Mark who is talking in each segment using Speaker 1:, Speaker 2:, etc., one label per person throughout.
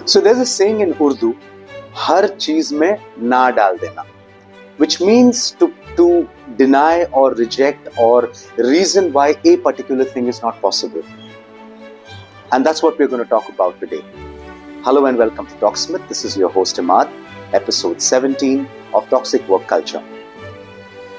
Speaker 1: So there's a saying in Urdu, हर चीज में ना डाल देना, which means to deny or reject or reason why a particular thing is not possible. And that's what we're going to talk about today. Hello and welcome to Talksmith. This is your host Imad, episode 17 of Toxic Work Culture.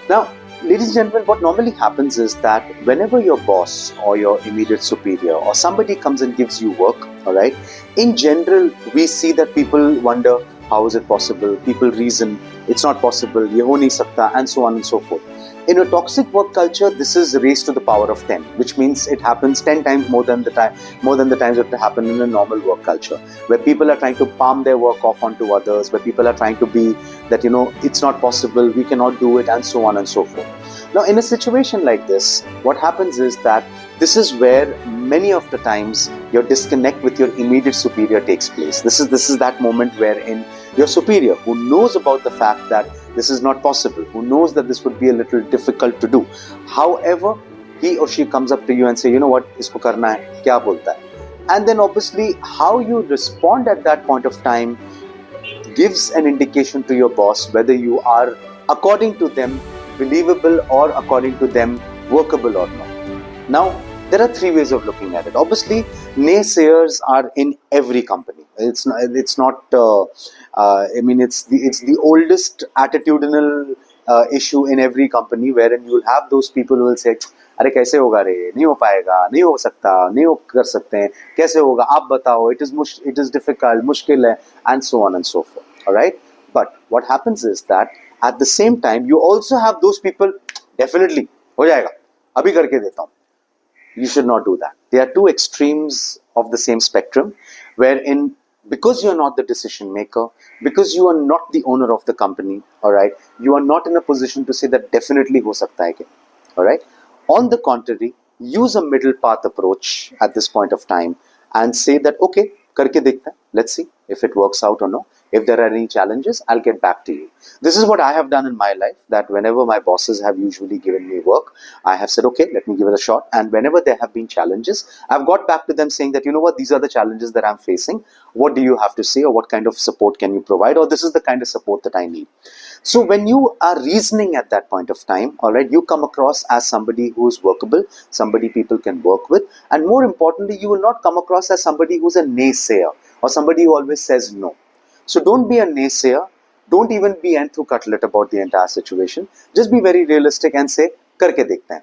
Speaker 1: Now, ladies and gentlemen, what normally happens is that whenever your boss or your immediate superior or somebody comes and gives you work, all right, in general, we see that people wonder, how is it possible? People reason, it's not possible, ye ho nahi sakta, and so on and so forth. In a toxic work culture, this is raised to the power of 10, which means it happens 10 times more than the times it happen in a normal work culture, where people are trying to palm their work off onto others, where people are trying to be that, it's not possible, we cannot do it, and so on and so forth. Now, in a situation like this, what happens is that this is where many of the times your disconnect with your immediate superior takes place. This is that moment wherein your superior, who knows about the fact that this is not possible, who knows that this would be a little difficult to do, however, he or she comes up to you and say, you know what, isko karna hai, kya bolta hai? And then obviously how you respond at that point of time gives an indication to your boss whether you are, according to them, believable or according to them, workable or not. Now, there are three ways of looking at it. Obviously, naysayers are in every company. It's not. It's the oldest attitudinal issue in every company, wherein you will have those people who will say, "अरे कैसे होगा रे? नहीं हो पाएगा, नहीं हो सकता, नहीं हो कर सकते हैं, कैसे होगा? आप बताओ. It is difficult, मुश्किल है," and so on and so forth. All right. But what happens is that at the same time, you also have those people. Definitely, हो जाएगा. अभी करके देता हूँ. You should not do that. There are two extremes of the same spectrum, wherein because you are not the decision maker, because you are not the owner of the company, all right, you are not in a position to say that definitely ho sakta hai kya, all right. On the contrary, use a middle path approach at this point of time and say that, okay, karke dekhta hai. Let's see if it works out or no. If there are any challenges, I'll get back to you. This is what I have done in my life, that whenever my bosses have usually given me work, I have said, okay, let me give it a shot. And whenever there have been challenges, I've got back to them saying that, you know what, these are the challenges that I'm facing. What do you have to say, or what kind of support can you provide? Or this is the kind of support that I need. So when you are reasoning at that point of time, all right, you come across as somebody who is workable, somebody people can work with. And more importantly, you will not come across as somebody who's a naysayer or somebody who always says no. So don't be a naysayer. Don't even be enthu cutlet about the entire situation. Just be very realistic and say, karke dekhte hain.